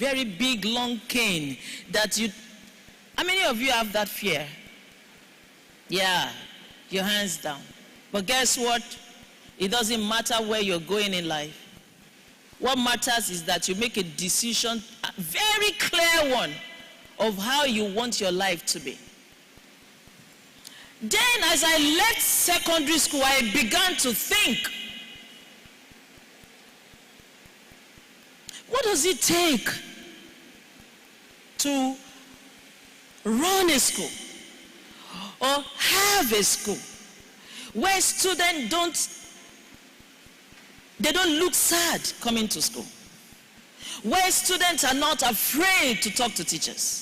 very big, long cane that you... How many of you have that fear? Yeah, your hands down. But guess what? It doesn't matter where you're going in life. What matters is that you make a decision, a very clear one, of how you want your life to be. Then as I left secondary school, I began to think, what does it take to run a school or have a school where students don't look sad coming to school, where students are not afraid to talk to teachers,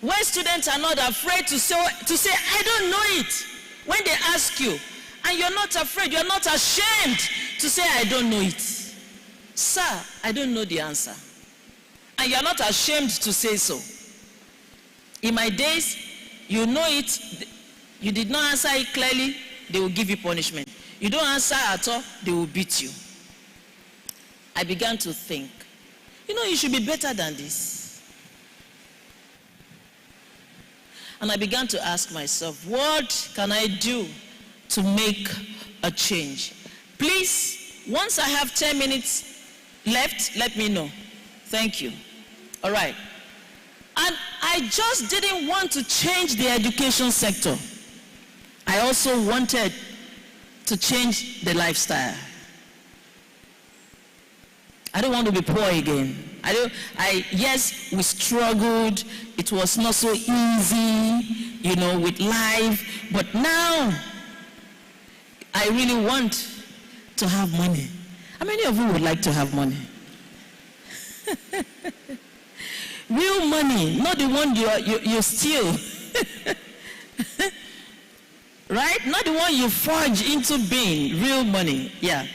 where students are not afraid to say I don't know it when they ask you, and you're not afraid, you're not ashamed to say I don't know it. Sir, I don't know the answer. And you're not ashamed to say so. In my days, you know it, you did not answer it clearly, they will give you punishment. You don't answer at all, they will beat you. I began to think, you should be better than this. And I began to ask myself, what can I do to make a change? Please, once I have 10 minutes left, let me know. Thank you. All right. And I just didn't want to change the education sector. I also wanted to change the lifestyle. I don't want to be poor again. Yes, we struggled. It was not so easy, with life. But now, I really want to have money. How many of you would like to have money? Real money, not the one you steal. Right? Not the one you forge into being. Real money, yeah.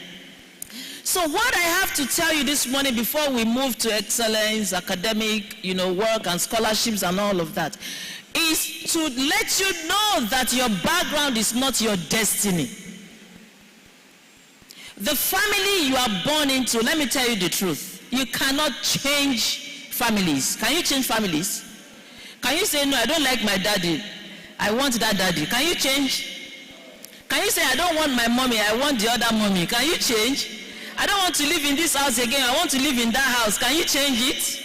So what I have to tell you this morning before we move to excellence, academic, work and scholarships and all of that, is to let you know that your background is not your destiny. The family you are born into, let me tell you the truth, you cannot change families. Can you change families? Can you say, no, I don't like my daddy, I want that daddy? Can you change? Can you say, I don't want my mommy, I want the other mommy? Can you change? I don't want to live in this house again, I want to live in that house. Can you change it?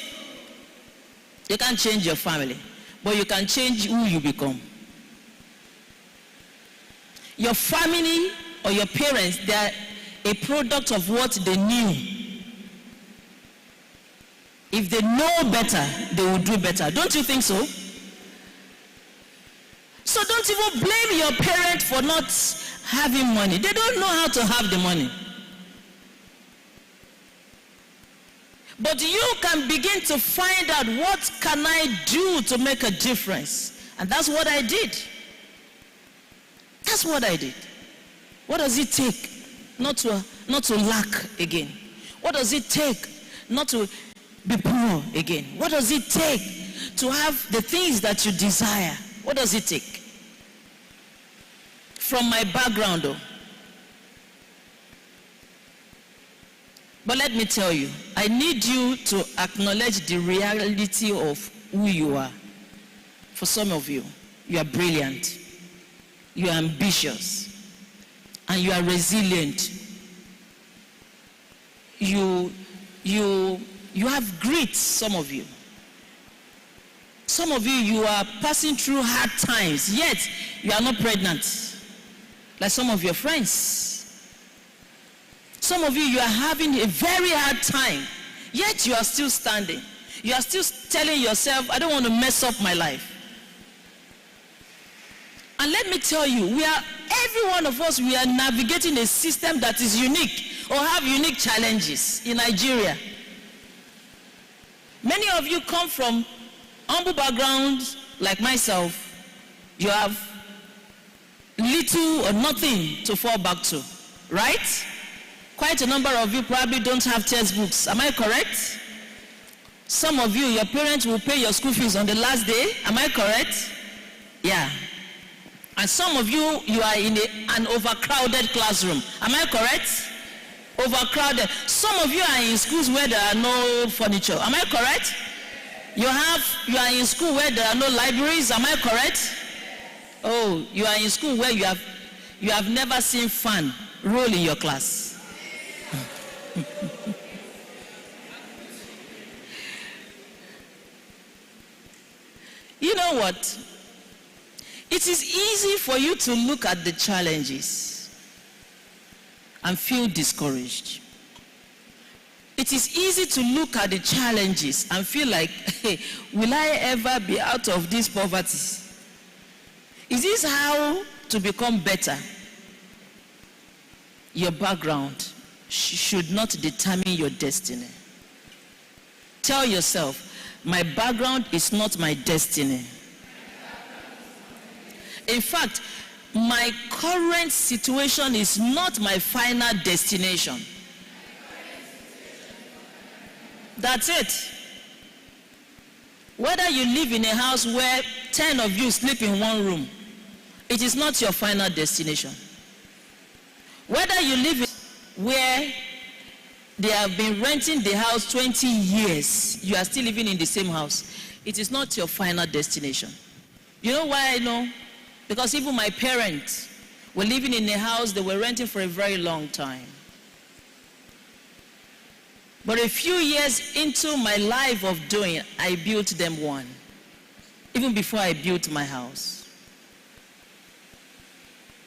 You can't change your family, but you can change who you become. Your family or your parents, they are a product of what they knew. If they know better, they will do better. Don't you think so? So don't even blame your parents for not having money. They don't know how to have the money. But you can begin to find out, what can I do to make a difference? And that's what I did. That's what I did. What does it take not to lack again? What does it take not to be poor again? What does it take to have the things that you desire? What does it take? From my background, though. But let me tell you, I need you to acknowledge the reality of who you are. For some of you, you are brilliant, you are ambitious, and you are resilient. You have grit, some of you. Some of you, you are passing through hard times, yet you are not pregnant, like some of your friends. Some of you, you are having a very hard time, yet you are still standing. You are still telling yourself, I don't want to mess up my life. And let me tell you, every one of us, we are navigating a system that is unique or have unique challenges in Nigeria. Many of you come from humble backgrounds like myself. You have little or nothing to fall back to, right? Quite a number of you probably don't have textbooks. Am I correct? Some of you, your parents will pay your school fees on the last day. Am I correct? Yeah. And some of you, you are in an overcrowded classroom. Am I correct? Overcrowded. Some of you are in schools where there are no furniture. Am I correct? You are in school where there are no libraries. Am I correct? Oh, you are in school where you have never seen fan roll in your class. You know what? It is easy for you to look at the challenges and feel discouraged. It is easy to look at the challenges and feel like, hey, will I ever be out of this poverty? Is this how to become better? Your background should not determine your destiny. Tell yourself, my background is not my destiny. In fact, my current situation is not my final destination. That's it. Whether you live in a house where 10 of you sleep in one room, it is not your final destination. Whether you live where they have been renting the house 20 years, you are still living in the same house, it is not your final destination. You know why I know? Because even my parents were living in a house they were renting for a very long time. But a few years into my life of doing, I built them one. Even before I built my house.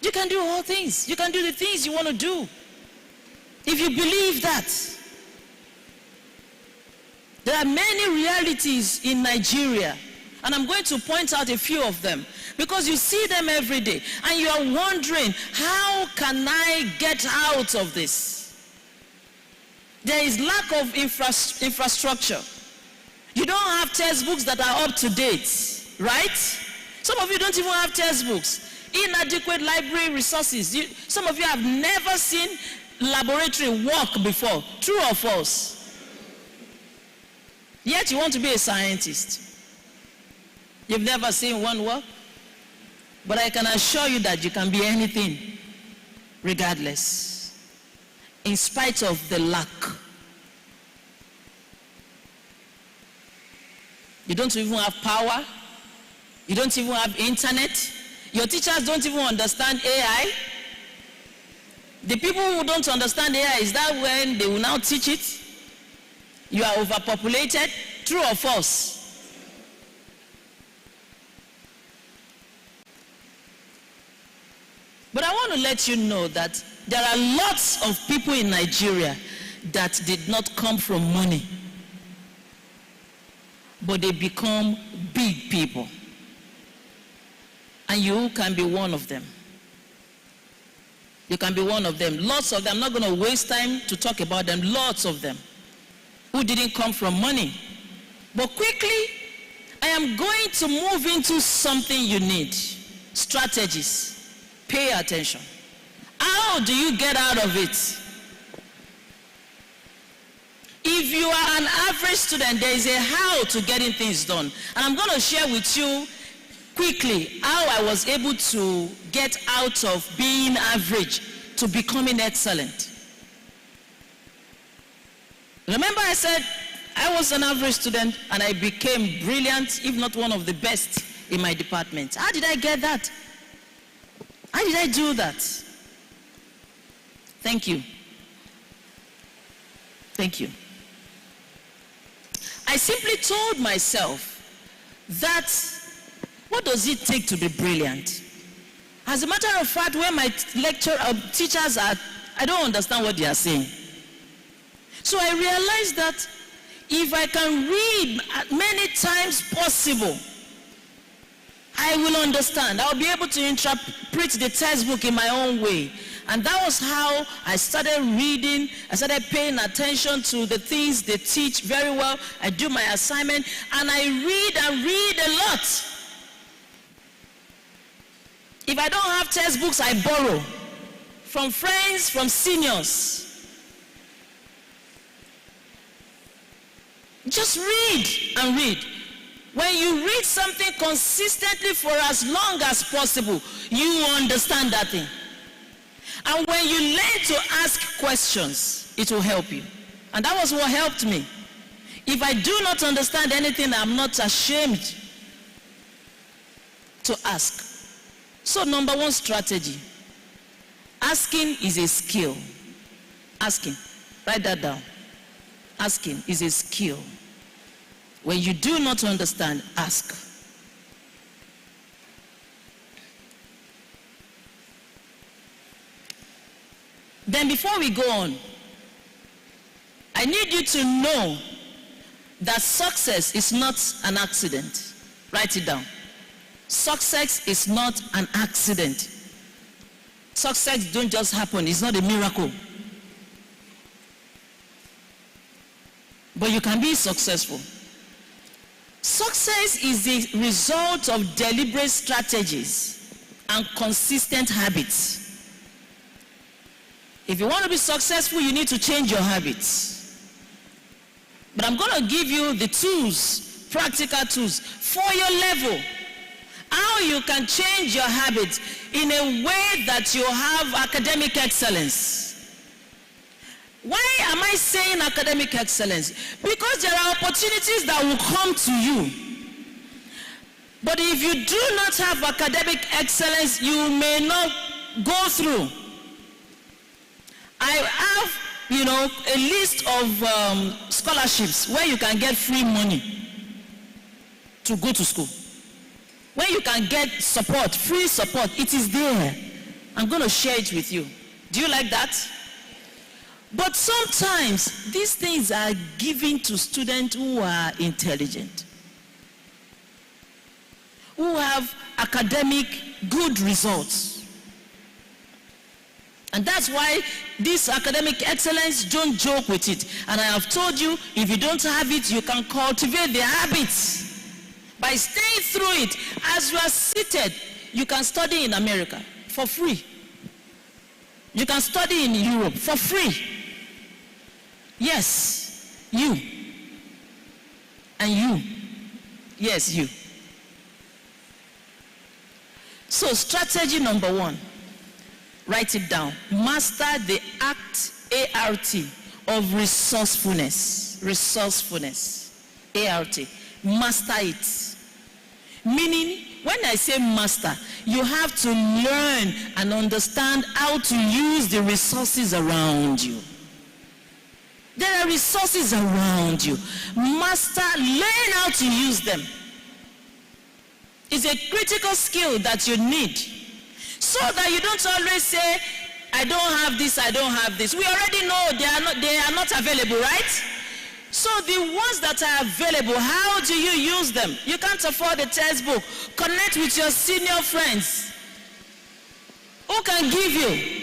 You can do all things. You can do the things you want to do. If you believe that. There are many realities in Nigeria, and I'm going to point out a few of them, because you see them every day, and you are wondering, how can I get out of this? There is lack of infrastructure. You don't have textbooks that are up to date, right? Some of you don't even have textbooks. Inadequate library resources. Some of you have never seen laboratory work before. True or false? Yet you want to be a scientist. You've never seen one work? But I can assure you that you can be anything, regardless, in spite of the lack. You don't even have power. You don't even have internet. Your teachers don't even understand AI. The people who don't understand AI, is that when they will now teach it? You are overpopulated. True or false? But I want to let you know that there are lots of people in Nigeria that did not come from money, but they become big people. And you can be one of them. You can be one of them. Lots of them. I'm not going to waste time to talk about them. Lots of them who didn't come from money. But quickly, I am going to move into something you need. Strategies. Pay attention. How do you get out of it? If you are an average student, there is a how to getting things done. And I'm going to share with you quickly how I was able to get out of being average to becoming excellent. Remember I said I was an average student and I became brilliant, if not one of the best in my department. How did I get that? How did I do that? Thank you. Thank you. I simply told myself that, what does it take to be brilliant? As a matter of fact, when my teachers are, I don't understand what they are saying. So I realized that if I can read as many times possible, I will understand. I'll be able to interpret the textbook in my own way. And that was how I started reading. I started paying attention to the things they teach very well. I do my assignment, and I read a lot. If I don't have textbooks, I borrow from friends, from seniors. Just read and read. When you read something consistently for as long as possible, you understand that thing. And when you learn to ask questions, it will help you. And that was what helped me. If I do not understand anything, I'm not ashamed to ask. So number one strategy, asking is a skill. Asking, write that down. Asking is a skill. When you do not understand, ask. Then before we go on, I need you to know that success is not an accident. Write it down. Success is not an accident. Success don't just happen. It's not a miracle. But you can be successful. Success is the result of deliberate strategies and consistent habits. If you want to be successful, you need to change your habits. But I'm going to give you the tools, practical tools, for your level. How you can change your habits in a way that you have academic excellence. Why am I saying academic excellence? Because there are opportunities that will come to you. But if you do not have academic excellence, you may not go through. I have, a list of scholarships where you can get free money to go to school. Where you can get support, free support, it is there. I'm going to share it with you. Do you like that? But sometimes these things are given to students who are intelligent, who have academic good results. And that's why this academic excellence, don't joke with it. And I have told you, if you don't have it, you can cultivate the habits. By staying through it, as you are seated, you can study in America for free. You can study in Europe for free. Yes, you. And you. Yes, you. So strategy number one, write it down. Master the ART of resourcefulness. Resourcefulness. ART. Master it. Meaning, when I say master, you have to learn and understand how to use the resources around you. There are resources around you. Master, learn how to use them. It's a critical skill that you need. So that you don't always say, I don't have this, I don't have this. We already know they are not available, right? So the ones that are available, how do you use them? You can't afford a textbook. Connect with your senior friends. Who can give you?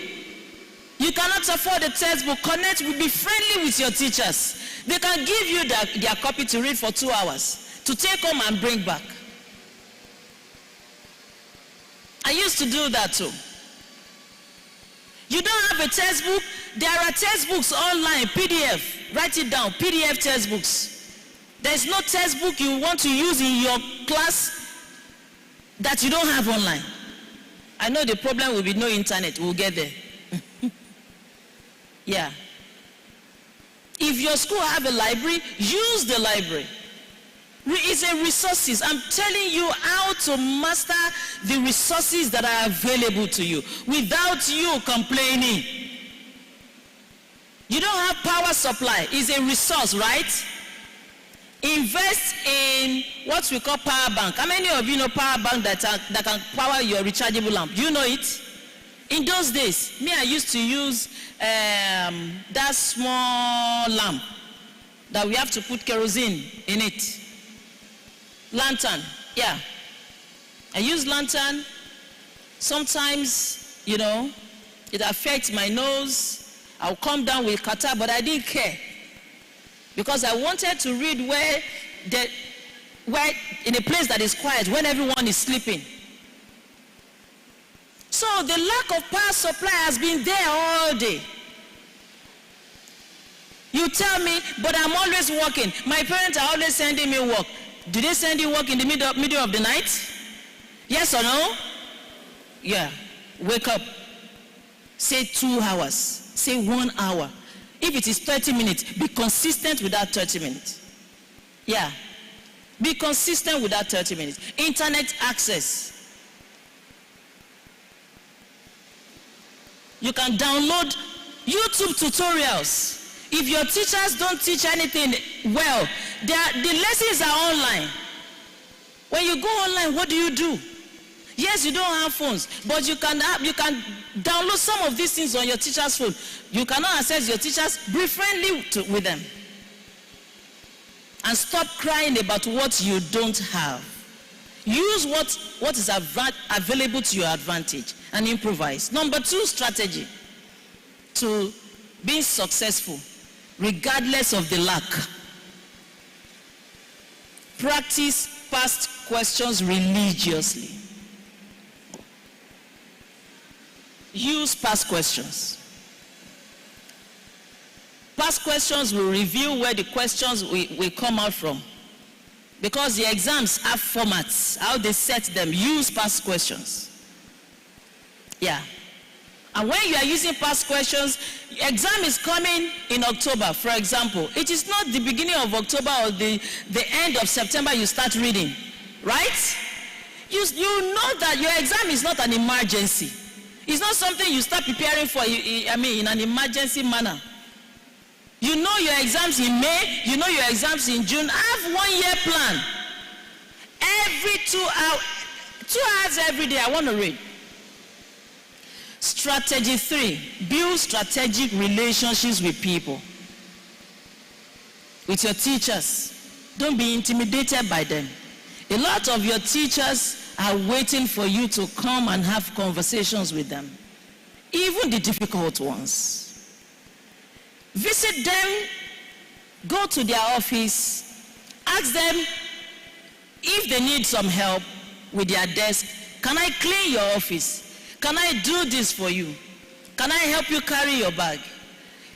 You cannot afford a textbook. Connect, be friendly with your teachers. They can give you their copy to read for 2 hours, to take home and bring back. I used to do that too. You don't have a textbook? There are textbooks online, PDF. Write it down, PDF textbooks. There's no textbook you want to use in your class that you don't have online. I know the problem will be no internet. We'll get there. Yeah. If your school have a library, use the library. It's a resources. I'm telling you how to master the resources that are available to you without you complaining. You don't have power supply. It's a resource, right? Invest in what we call power bank. How many of you know power bank that can power your rechargeable lamp? You know it? In those days, I used to use that small lamp that we have to put kerosene in it. Lantern, yeah. I use lantern. Sometimes, it affects my nose. I'll come down with catarrh, but I didn't care. Because I wanted to read where in a place that is quiet, when everyone is sleeping. So the lack of power supply has been there all day. You tell me, but I'm always working. My parents are always sending me work. Do they send you work in the middle of the night? Yes or no? Yeah. Wake up. say 2 hours, say 1 hour. If it is 30 minutes, be consistent with that 30 minutes. Yeah. Be consistent with that 30 minutes. Internet access. You can download YouTube tutorials. If your teachers don't teach anything well, the lessons are online. When you go online, what do? Yes, you don't have phones, but you can download some of these things on your teacher's phone. You cannot access your teachers. Be friendly with them. And stop crying about what you don't have. Use what is available to your advantage and improvise. Number 2 strategy to being successful, regardless of the lack. Practice past questions religiously. Use past questions. Past questions will reveal where the questions will come out from. Because the exams have formats, how they set them. Use past questions. Yeah. And when you are using past questions, exam is coming in October, for example. It is not the beginning of October or the end of September you start reading, right? You know that your exam is not an emergency. It's not something you start preparing for, in an emergency manner. You know your exams in May, you know your exams in June. Have 1 year plan. Every 2 hours every day, I want to read. Strategy 3, build strategic relationships with people. With your teachers. Don't be intimidated by them. A lot of your teachers are waiting for you to come and have conversations with them. Even the difficult ones. Visit them, go to their office, ask them if they need some help with their desk. Can I clean your office? Can I do this for you? Can I help you carry your bag?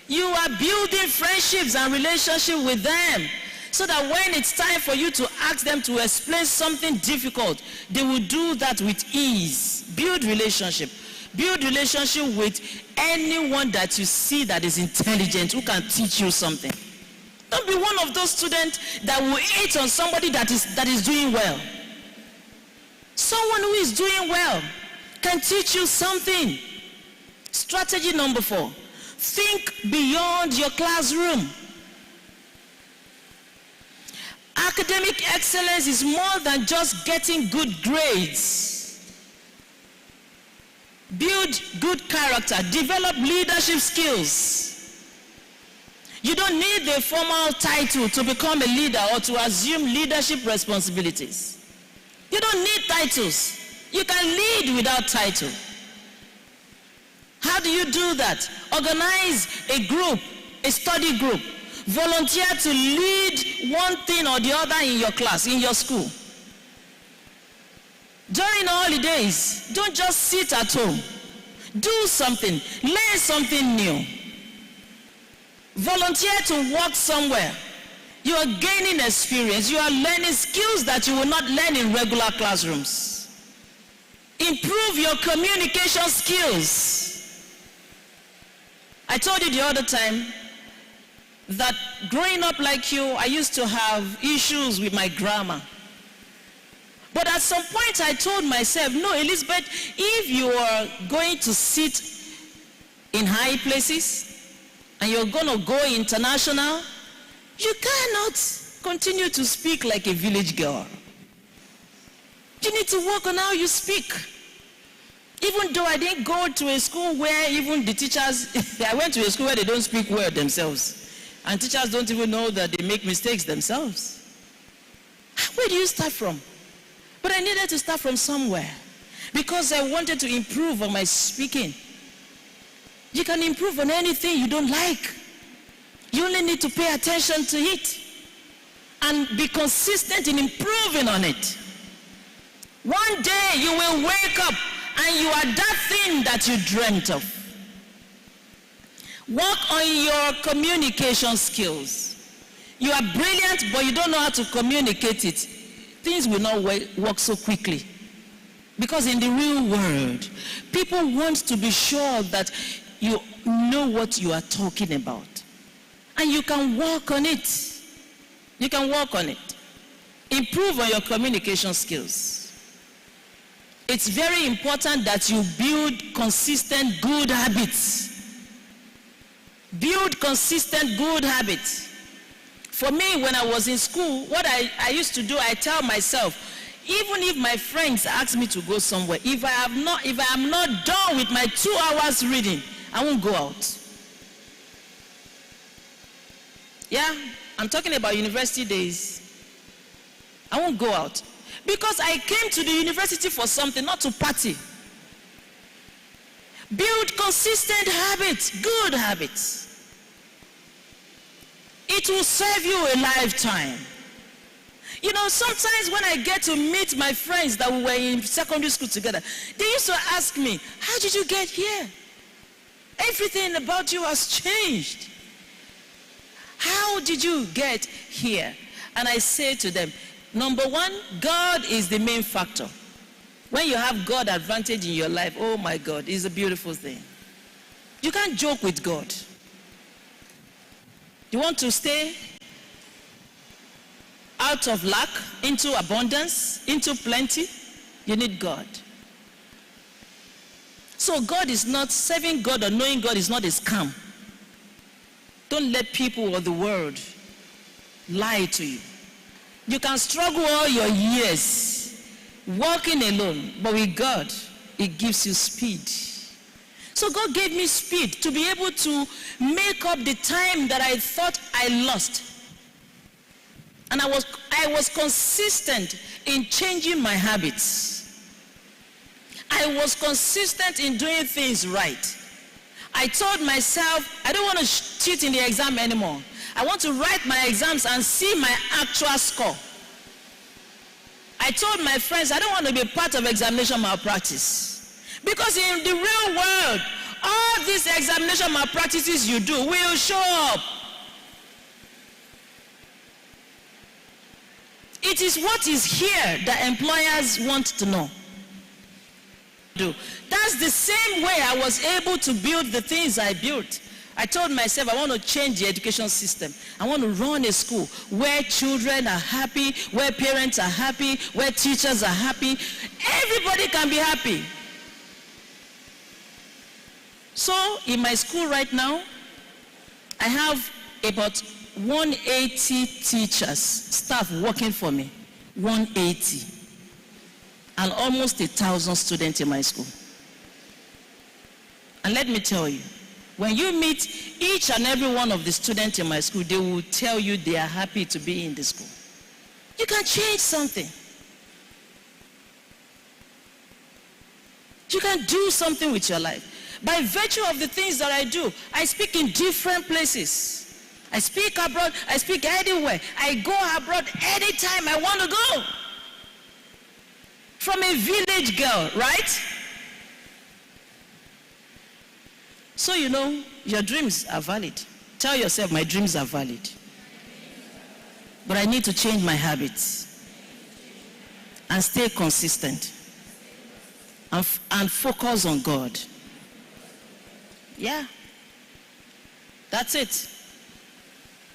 You are building friendships and relationships with them so that when it's time for you to ask them to explain something difficult, they will do that with ease. Build relationship. Build relationship with anyone that you see that is intelligent, who can teach you something. Don't be one of those students that will hate on somebody that is doing well. Someone who is doing well can teach you something. Strategy number 4, think beyond your classroom. Academic excellence is more than just getting good grades. Build good character, develop leadership skills. You don't need a formal title to become a leader or to assume leadership responsibilities. You don't need titles. You can lead without title. How do you do that? Organize a group, a study group. Volunteer to lead one thing or the other in your class, in your school. During holidays, don't just sit at home. Do something. Learn something new. Volunteer to work somewhere. You are gaining experience. You are learning skills that you will not learn in regular classrooms. Improve your communication skills. I told you the other time that growing up like you, I used to have issues with my grammar. But at some point I told myself, no, Elizabeth, if you are going to sit in high places and you're going to go international, you cannot continue to speak like a village girl. You need to work on how you speak. Even though I didn't go to a school where even the teachers, I went to a school where they don't speak well themselves. And teachers don't even know that they make mistakes themselves. Where do you start from? But I needed to start from somewhere because I wanted to improve on my speaking. You can improve on anything you don't like. You only need to pay attention to it and be consistent in improving on it. One day you will wake up and you are that thing that you dreamt of. Work on your communication skills. You are brilliant, but you don't know how to communicate it. Things will not work so quickly. Because in the real world, people want to be sure that you know what you are talking about. And you can work on it. You can work on it. Improve on your communication skills. It's very important that you build consistent good habits. Build consistent good habits. For me, when I was in school, what I used to do, I tell myself, even if my friends ask me to go somewhere, if I am not done with my 2 hours reading, I won't go out. Yeah, I'm talking about university days. I won't go out. Because I came to the university for something, not to party. Build consistent habits, good habits. It will serve you a lifetime. You know, sometimes when I get to meet my friends that we were in secondary school together, they used to ask me, how did you get here? Everything about you has changed. How did you get here? And I say to them, number one, God is the main factor. When you have God advantage in your life, oh my God, it's a beautiful thing. You can't joke with God. You want to stay out of lack into abundance, into plenty, you need God. So God is not, serving God or knowing God is not a scam. Don't let people or the world lie to you. You can struggle all your years walking alone, but with God, it gives you speed. So God gave me speed to be able to make up the time that I thought I lost. And I was consistent in changing my habits. I was consistent in doing things right. I told myself, I don't want to cheat in the exam anymore. I want to write my exams and see my actual score. I told my friends, I don't want to be part of examination malpractice. Because in the real world, all these examination malpractices you do will show up. It is what is here that employers want to know. That's the same way I was able to build the things I built. I told myself I want to change the education system. I want to run a school where children are happy, where parents are happy, where teachers are happy. Everybody can be happy. So in my school right now, I have about 180 teachers, staff working for me. 180. And almost 1,000 students in my school. And let me tell you, when you meet each and every one of the students in my school, they will tell you they are happy to be in the school. You can change something. You can do something with your life. By virtue of the things that I do, I speak in different places. I speak abroad, I speak anywhere. I go abroad anytime I want to go. From a village girl, right? So you know, your dreams are valid. Tell yourself, my dreams are valid. But I need to change my habits and stay consistent and focus on God. Yeah, that's it.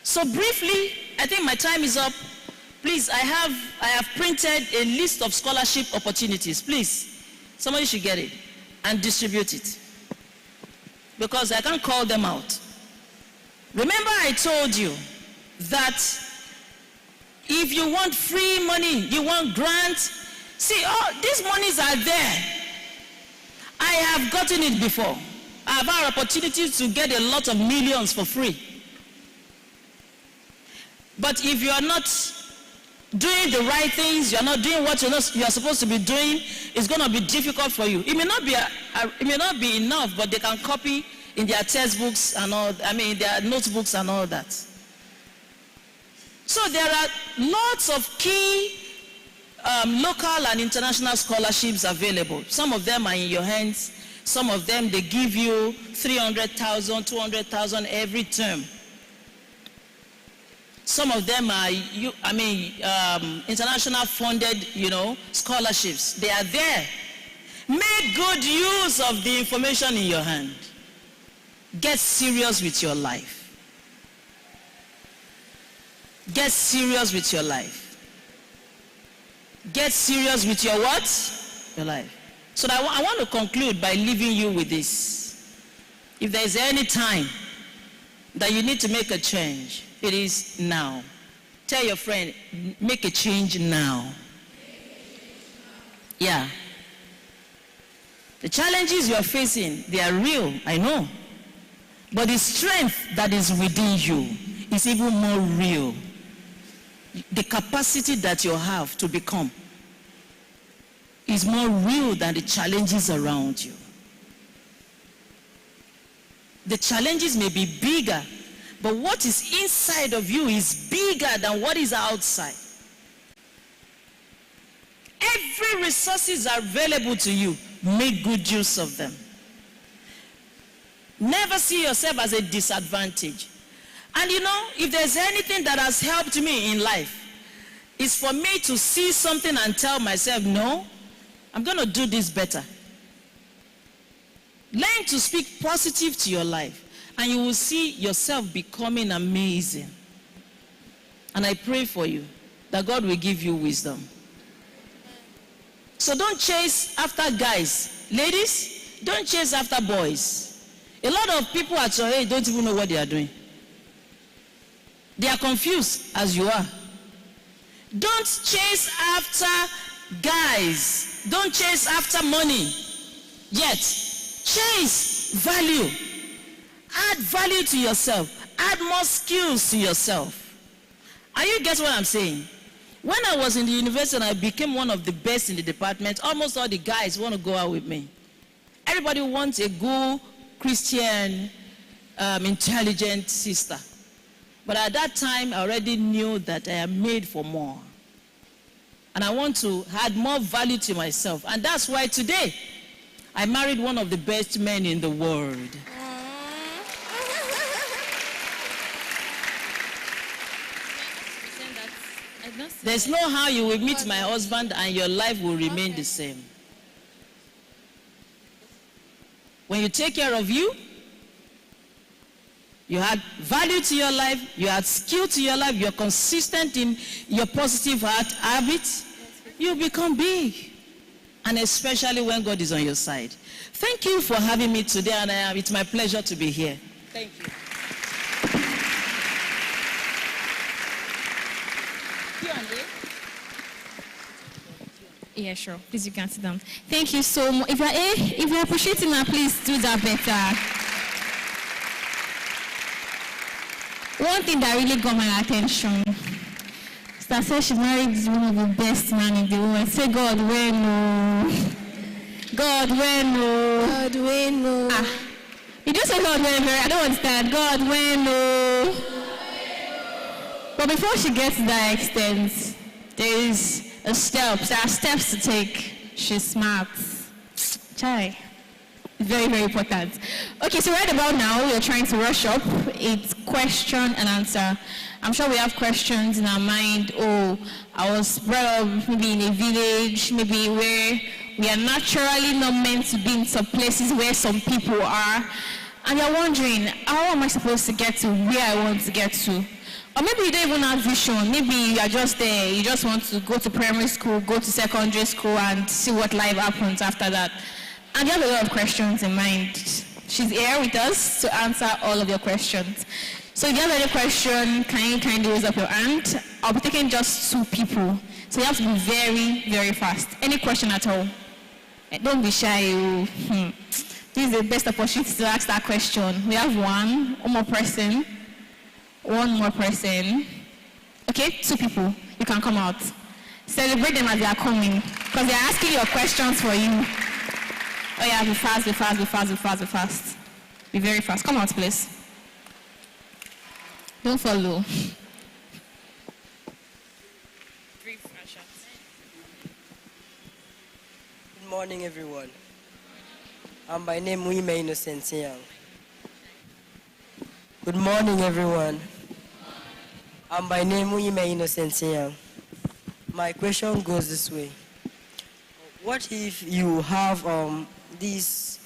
So briefly, I think my time is up. Please, I have printed a list of scholarship opportunities. Please, somebody should get it and distribute it. Because I can't call them out. Remember I told you that if you want free money, you want grants, see, these monies are there. I have gotten it before. I have had opportunities to get a lot of millions for free. But if you are not doing the right things, you are not doing what you are supposed to be doing, it's going to be difficult for you. It may not be enough, but they can copy in their textbooks and all, their notebooks and all that. So there are lots of key local and international scholarships available. Some of them are in your hands. Some of them, they give you 300,000, 200,000 every term. Some of them are, international funded, scholarships. They are there. Make good use of the information in your hand. Get serious with your life. Get serious with your life. Get serious with your what? Your life. So I want to conclude by leaving you with this. If there is any time that you need to make a change, it is now. Tell your friend, make a change now. Yeah. The challenges you are facing, they are real, I know. But the strength that is within you is even more real. The capacity that you have to become is more real than the challenges around you. The challenges may be bigger, but what is inside of you is bigger than what is outside. Every resources are available to you. Make good use of them. Never see yourself as a disadvantage. And you know, if there's anything that has helped me in life, it's for me to see something and tell myself, no, I'm going to do this better. Learn to speak positive to your life, and you will see yourself becoming amazing. And I pray for you that God will give you wisdom. So don't chase after guys. Ladies, don't chase after boys. A lot of people at your age don't even know what they are doing. They are confused as you are. Don't chase after guys. Don't chase after money. Yet, chase value. Add value to yourself. Add more skills to yourself. Are you getting what I'm saying? When I was in the university and I became one of the best in the department, almost all the guys want to go out with me. Everybody wants a good Christian, intelligent sister. But at that time, I already knew that I am made for more. And I want to add more value to myself. And that's why today, I married one of the best men in the world. There's no how you will meet my husband and your life will remain the same. When you take care of you, you add value to your life, you add skill to your life, you're consistent in your positive habits, you become big. And especially when God is on your side. Thank you for having me today, and it's my pleasure to be here. Thank you. Yeah, sure. Please, you can sit down. Thank you so much. If you're appreciating her, please do that better. One thing that really got my attention is that said she married one of the best men in the world. Say, God, when no. God, when no. God, when no. You just say God, when no. I don't understand. God, when no. But before she gets to that extent, there is there are steps to take. She's smart. Chai. Very, very important. Okay, so right about now, we are trying to rush up. It's question and answer. I'm sure we have questions in our mind. Oh, I was brought up maybe in a village, maybe where we are naturally not meant to be in some places where some people are. And you're wondering, how am I supposed to get to where I want to get to? Or maybe you don't even have vision. Maybe you are just there. You just want to go to primary school, go to secondary school, and see what life happens after that. And you have a lot of questions in mind. She's here with us to answer all of your questions. So if you have any question, can you kindly raise up your hand? I'll be taking just 2 people. So you have to be very, very fast. Any question at all? Don't be shy. This is the best opportunity to ask that question. We have one more person. One more person. Okay, 2 people. You can come out. Celebrate them as they are coming, because they are asking your questions for you. Oh yeah, be fast, be fast, be fast, be fast, be fast. Be very fast. Come out, please. Don't follow. Good morning, everyone. I'm by name Uime Innocent Young. Good morning, everyone. I'm by name Uime Innocent Young. My question goes this way. What if you have these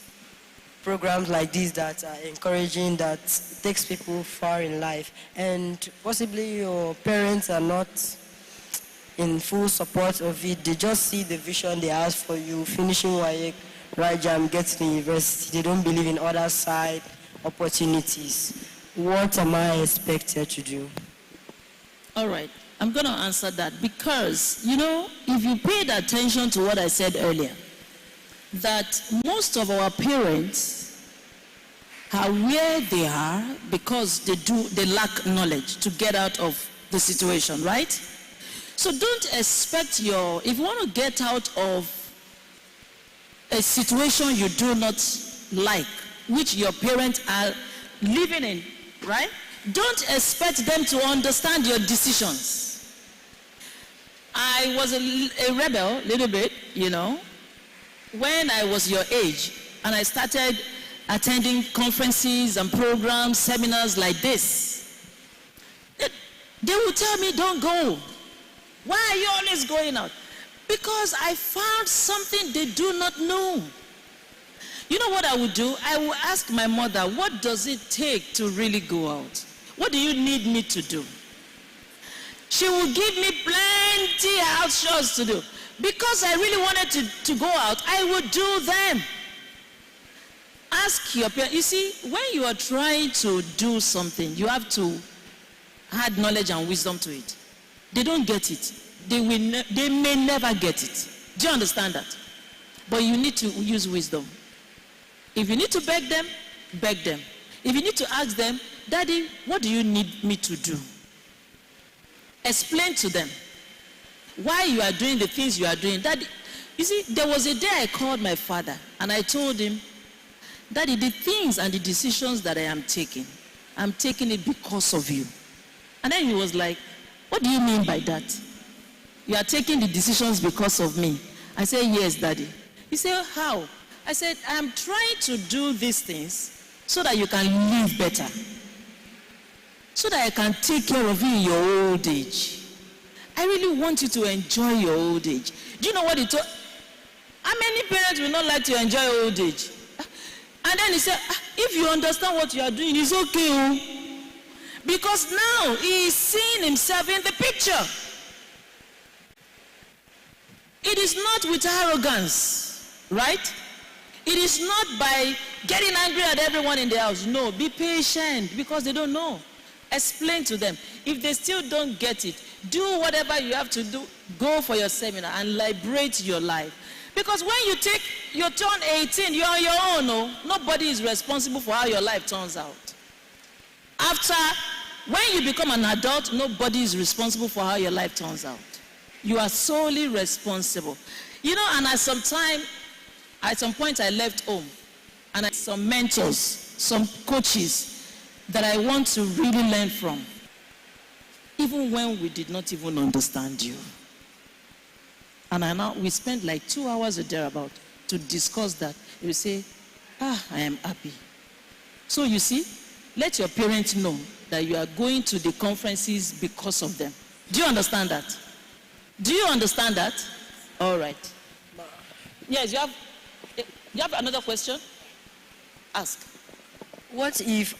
programs like this that are encouraging, that takes people far in life, and possibly your parents are not in full support of it? They just see the vision they have for you, finishing WAEC, Rajam, getting to university. They don't believe in other side opportunities. What am I expected to do? All right, I'm going to answer that because, if you paid attention to what I said earlier, that most of our parents are where they are because they lack knowledge to get out of the situation, right? So don't expect if you want to get out of a situation you do not like, which your parents are living in, right? Don't expect them to understand your decisions. I was a rebel, little bit, when I was your age, and I started attending conferences and programs, seminars like this. They would tell me, don't go. Why are you always going out? Because I found something they do not know. You know what I would do? I would ask my mother, what does it take to really go out? What do you need me to do? She will give me plenty house chores to do. Because I really wanted to go out, I would do them. Ask your parents. You see, when you are trying to do something, you have to add knowledge and wisdom to it. They don't get it. They may never get it. Do you understand that? But you need to use wisdom. If you need to beg them, beg them. If you need to ask them, Daddy, what do you need me to do? Explain to them why you are doing the things you are doing. Daddy, you see, there was a day I called my father and I told him, Daddy, the things and the decisions that I'm taking it because of you. And then he was like, what do you mean by that? You are taking the decisions because of me. I said, yes, Daddy. He said, how? I said, I'm trying to do these things so that you can live better. So that I can take care of you in your old age. I really want you to enjoy your old age. Do you know what he told? How many parents will not like to enjoy old age? And then he said, if you understand what you are doing, it's okay. Oh. Because now he is seeing himself in the picture. It is not with arrogance, right? It is not by getting angry at everyone in the house. No, be patient because they don't know. Explain to them. If they still don't get it, do whatever you have to do. Go for your seminar and liberate your life. Because when you turn 18, you're on your own. No? Nobody is responsible for how your life turns out. After, when you become an adult, nobody is responsible for how your life turns out. You are solely responsible. And at some point I left home, and I had some mentors, some coaches that I want to really learn from. Even when we did not even understand you. And we spent like 2 hours or thereabout to discuss that. You say, I am happy. So you see, let your parents know that you are going to the conferences because of them. Do you understand that? Do you understand that? All right. Yes, you have another question? Ask. What if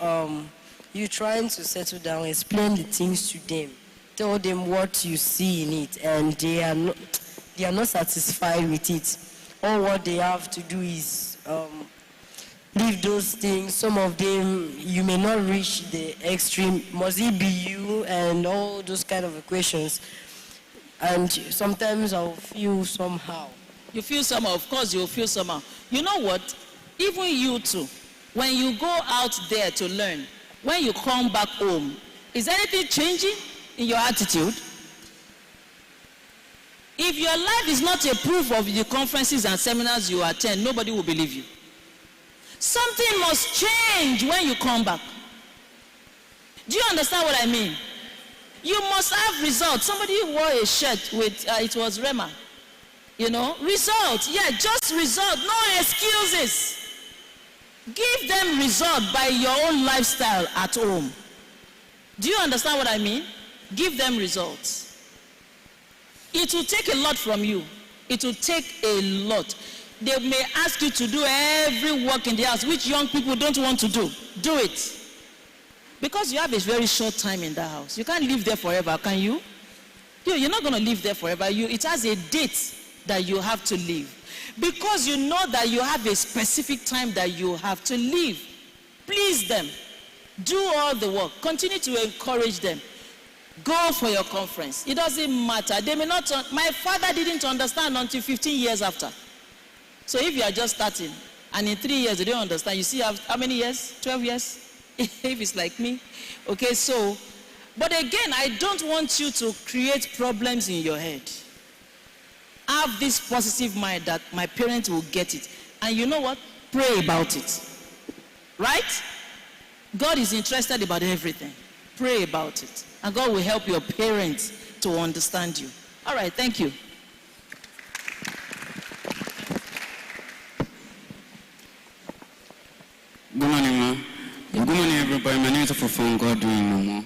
you're trying to settle down, explain the things to them, tell them what you see in it, and they are not satisfied with it? All what they have to do is leave those things. Some of them, you may not reach the extreme. Must it be you? And all those kind of questions. And sometimes I'll feel somehow. You feel somehow. Of course you will feel somehow. You know what? Even you too. When you go out there to learn, when you come back home, is anything changing in your attitude? If your life is not a proof of the conferences and seminars you attend, nobody will believe you. Something must change when you come back. Do you understand what I mean? You must have results. Somebody wore a shirt with, it was Rema. Results. Yeah, just result. No excuses. Give them result by your own lifestyle at home. Do you understand what I mean? Give them results. It will take a lot from you. It will take a lot. They may ask you to do every work in the house, which young people don't want to do. Do it. Because you have a very short time in that house. You can't live there forever, can you? You're not going to live there forever. It has a date that you have to leave. Because you know that you have a specific time that you have to leave. Please them. Do all the work. Continue to encourage them. Go for your conference. It doesn't matter. They may not. My father didn't understand until 15 years after. So if you are just starting, and in 3 years they don't understand, you see how many years? 12 years? If it's like me. Okay, so, but again, I don't want you to create problems in your head. Have this positive mind that my parents will get it. And you know what? Pray about it. Right? God is interested about everything. Pray about it. And God will help your parents to understand you. All right, thank you. Good morning, ma. Good morning, everybody. My name is Afofon God doing no more.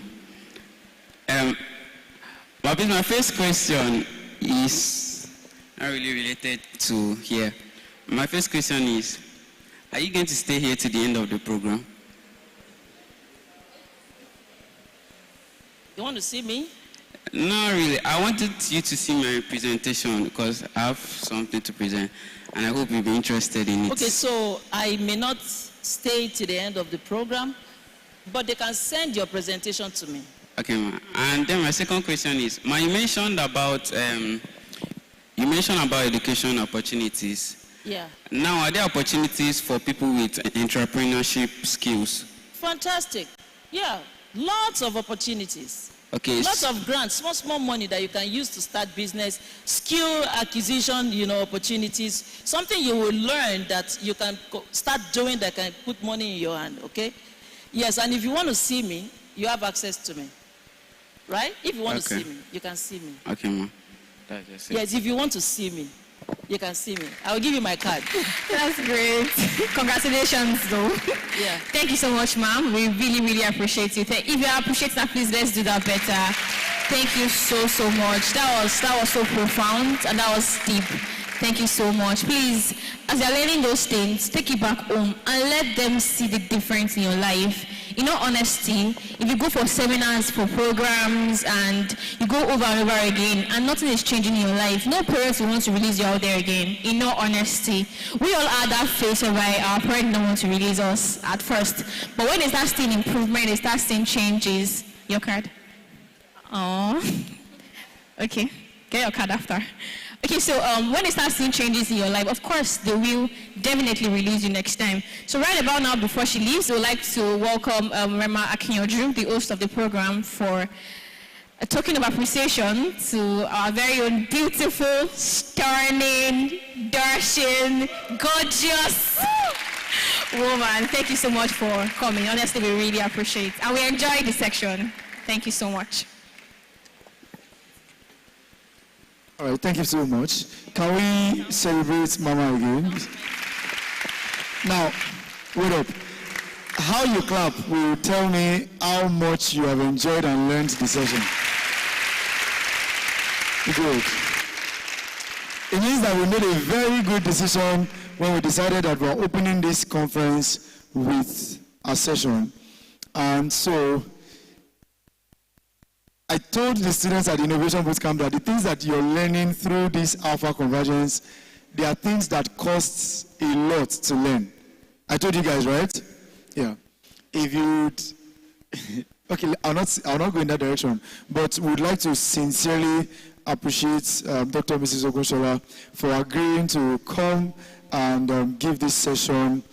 My first question is not really related to here. My first question is, are you going to stay here to the end of the program? You want to see me? Not really. I wanted you to see my presentation because I have something to present, and I hope you'll be interested in it. Okay, so I may not stay to the end of the program, but they can send your presentation to me. Okay, ma. And then my second question is, ma, you mentioned about education opportunities. Yeah. Now, are there opportunities for people with entrepreneurship skills? Fantastic. Yeah, lots of opportunities. Okay. Lots of grants, small money that you can use to start business, skill acquisition, opportunities, something you will learn that you can start doing that can put money in your hand, okay? Yes, and if you want to see me, you have access to me, right? If you want to see me, you can see me. Okay, ma. That's just it. Yes, if you want to see me, you can see me. I will give you my card. That's great. Congratulations, though. Yeah. Thank you so much, ma'am. We really, really appreciate you. If you appreciate that, please let's do that better. Thank you so much. That was so profound and that was deep. Thank you so much. Please, as you're learning those things, take it back home and let them see the difference in your life. In all honesty, if you go for seminars, for programs, and you go over and over again, and nothing is changing in your life, no parents will want to release you out there again. In all honesty, we all had that phase whereby our parents don't want to release us at first. But when they start seeing improvement, they start seeing changes. Your card? Oh. Okay. Get your card after. Okay, so when they start seeing changes in your life, of course, they will definitely release you next time. So right about now, before she leaves, we'd like to welcome Rema Akinyoju, the host of the program, for a token of appreciation to our very own beautiful, stunning, dashing, gorgeous woman. Thank you so much for coming. Honestly, we really appreciate it. And we enjoyed the section. Thank you so much. All right, thank you so much. Can we celebrate Mama again? Now, wait up. How you clap will tell me how much you have enjoyed and learned the session. Good. It means that we made a very good decision when we decided that we're opening this conference with a session. And so, I told the students at the Innovation Bootcamp that the things that you're learning through this Alpha Convergence, they are things that costs a lot to learn. I told you guys, right? Yeah. If you'd, okay, I'll not go in that direction, but we'd like to sincerely appreciate Dr. Mrs. Ogonshola for agreeing to come and give this session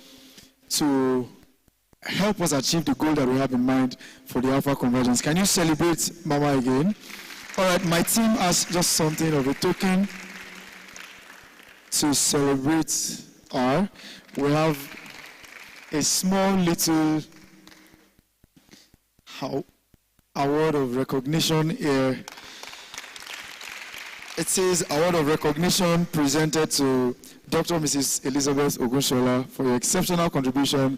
to help us achieve the goal that we have in mind for the Alpha Convergence. Can you celebrate Mama again? All right, my team has just something of a token to celebrate her. We have a small little award of recognition here. It says award of recognition presented to Dr. Mrs. Elizabeth Ogonshola for your exceptional contribution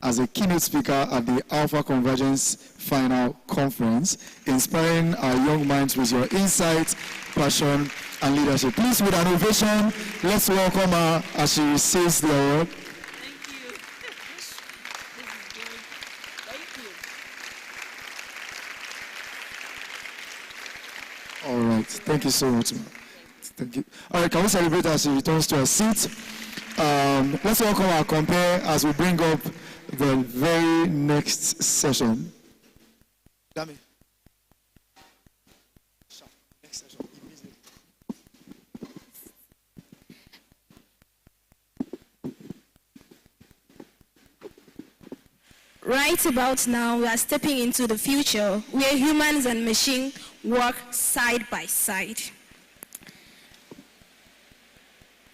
as a keynote speaker at the Alpha Convergence Final Conference, inspiring our young minds with your insight, passion, and leadership. Please, with an ovation, let's welcome her as she receives the award. All right, thank you so much, ma'am. Thank you. All right, can we celebrate as she returns to her seat? Let's welcome our compare as we bring up the very next session. Dami. Next session. Right about now, we are stepping into the future where humans and machines work side by side.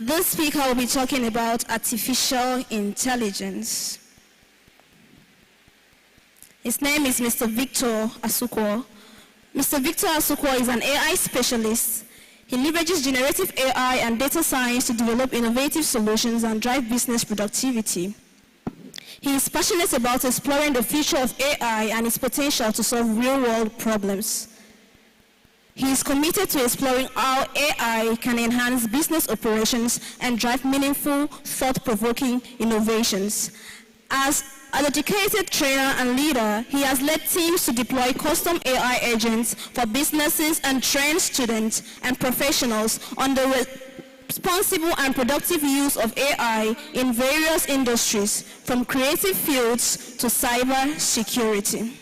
This speaker will be talking about artificial intelligence. His name is Mr. Victor Asukwo. Mr. Victor Asukwo is an AI specialist. He leverages generative AI and data science to develop innovative solutions and drive business productivity. He is passionate about exploring the future of AI and its potential to solve real-world problems. He is committed to exploring how AI can enhance business operations and drive meaningful, thought-provoking innovations. As a dedicated trainer and leader, he has led teams to deploy custom AI agents for businesses and train students and professionals on the responsible and productive use of AI in various industries, from creative fields to cyber security.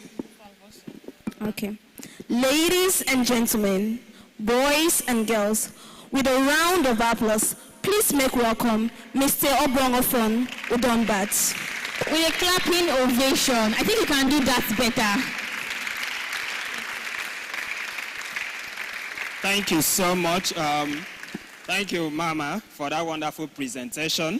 Okay. Ladies and gentlemen, boys and girls, with a round of applause, please make welcome Mr. Obongofon Udonbat. With a clapping ovation. I think you can do that better. Thank you so much. Thank you, Mama, for that wonderful presentation.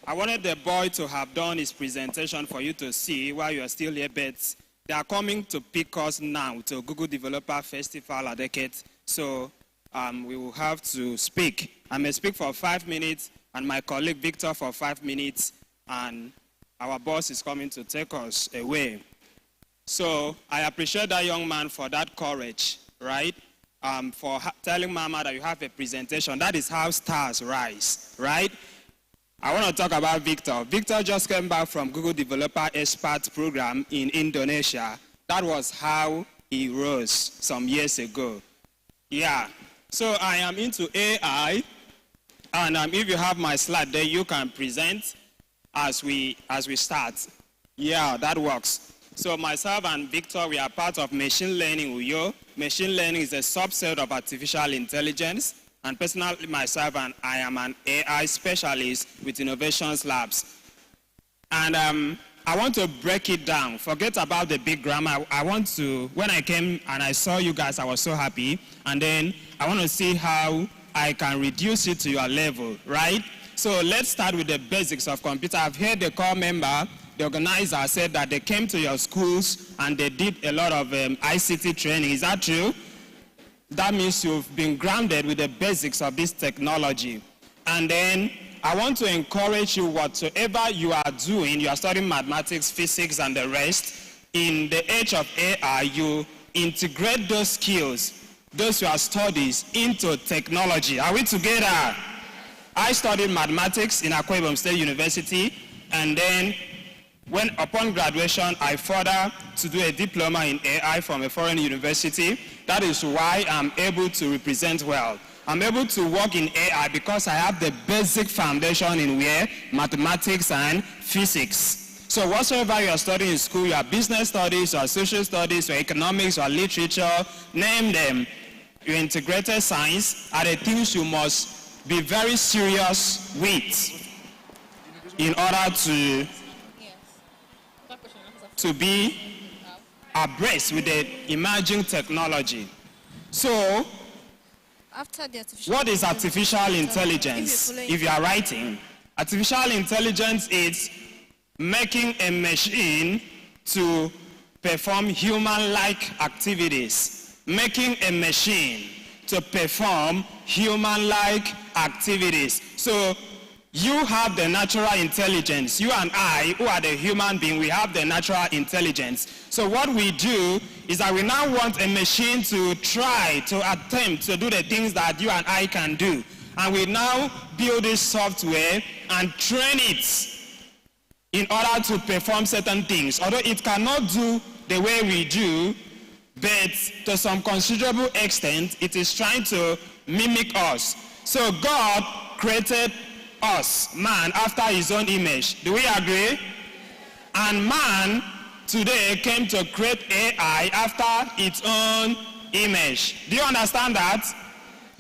I wanted the boy to have done his presentation for you to see while you are still here, but they are coming to pick us now to Google Developer Festival at Eket. So we will have to speak. I may speak for 5 minutes, and my colleague Victor for 5 minutes, and our boss is coming to take us away. So I appreciate that young man for that courage, right? For telling Mama that you have a presentation. That is how stars rise, right? I want to talk about Victor. Victor just came back from Google Developer Expert Program in Indonesia. That was how he rose some years ago. Yeah, so I am into AI, and if you have my slide there, you can present as we start. Yeah, that works. So myself and Victor, we are part of Machine Learning Uyo. Machine learning is a subset of artificial intelligence. And personally, myself, and I am an AI specialist with Innovations Labs. And I want to break it down. Forget about the big grammar. I want to, when I came and I saw you guys, I was so happy. And then I want to see how I can reduce it to your level, right? So let's start with the basics of computer. I've heard the core member, the organizer, said that they came to your schools and they did a lot of ICT training. Is that true? That means you've been grounded with the basics of this technology. And then I want to encourage you, whatsoever you are doing, you are studying mathematics, physics, and the rest, in the age of AI, you integrate those skills, those your studies, into technology. Are we together? I studied mathematics in Akwa Ibom State University, and then upon graduation, I further to do a diploma in AI from a foreign university. That is why I'm able to represent well. I'm able to work in AI because I have the basic foundation in mathematics and physics. So whatsoever you are studying in school, your business studies, your social studies, your economics, your literature, name them, your integrated science are the things you must be very serious with in order to be abreast with the emerging technology. So, what is artificial intelligence? If you are writing, artificial intelligence is making a machine to perform human-like activities. Making a machine to perform human-like activities. So, You have the natural intelligence. You and I, who are the human being, we have the natural intelligence. So what we do is that we now want a machine to try, to attempt to do the things that you and I can do. And we now build this software and train it in order to perform certain things. Although it cannot do the way we do, but to some considerable extent, it is trying to mimic us. So God created us, man, after his own image. Do we agree? And man today came to create AI after its own image. Do you understand that?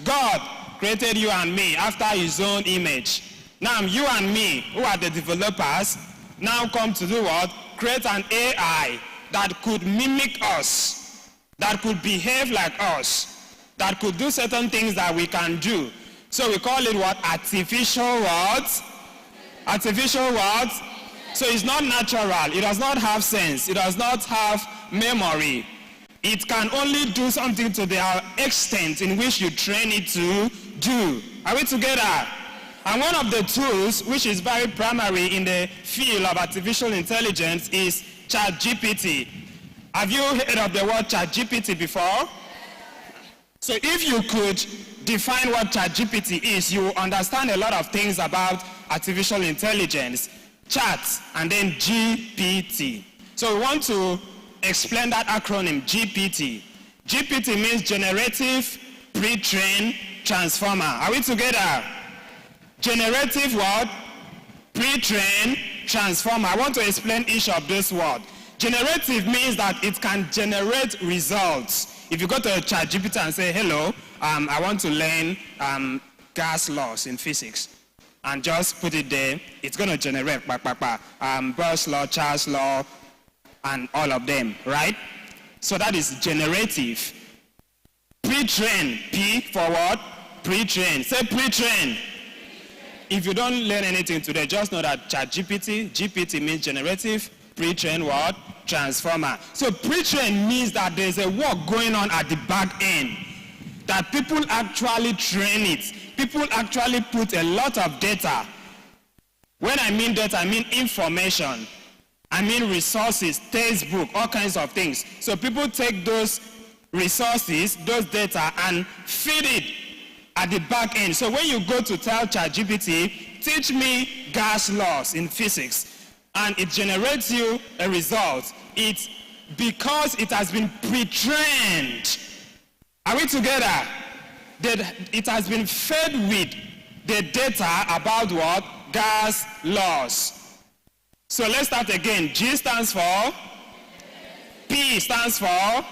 God created you and me after his own image. Now you and me, who are the developers, now come to do what? Create an AI that could mimic us, that could behave like us, that could do certain things that we can do. So we call it what? Artificial what? Artificial what? So it's not natural. It does not have sense. It does not have memory. It can only do something to the extent in which you train it to do. Are we together? And one of the tools, which is very primary in the field of artificial intelligence, is ChatGPT. Have you heard of the word ChatGPT before? So if you could define what ChatGPT is, you will understand a lot of things about artificial intelligence. Chat and then GPT. So we want to explain that acronym, GPT. GPT means Generative Pre-trained Transformer. Are we together? Generative what? Pre-trained Transformer. I want to explain each of those words. Generative means that it can generate results. If you go to ChatGPT and say, hello, I want to learn gas laws in physics, and just put it there, it's going to generate Burst law, Charles law, and all of them, right? So that is generative. Pre-trained, P for what? Pre-trained. Say pre-trained. If you don't learn anything today, just know that ChatGPT, GPT means generative, pre-trained what? Transformer. So pre-trained means that there's a work going on at the back end, that people actually train it. People actually put a lot of data. When I mean data, I mean information. I mean resources, textbook, all kinds of things. So people take those resources, those data, and feed it at the back end. So when you go to tell ChatGPT, teach me gas laws in physics, and it generates you a result, it's because it has been pre-trained. Are we together? That it has been fed with the data about what? Gas laws. So let's start again. G stands for, P stands for,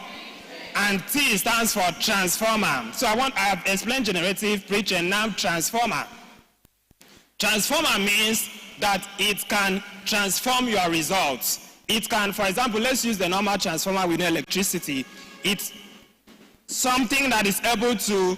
and T stands for transformer. So I have explained generative, pre-trained, now transformer. Transformer means that it can transform your results. It can, for example, let's use the normal transformer with electricity. It's something that is able to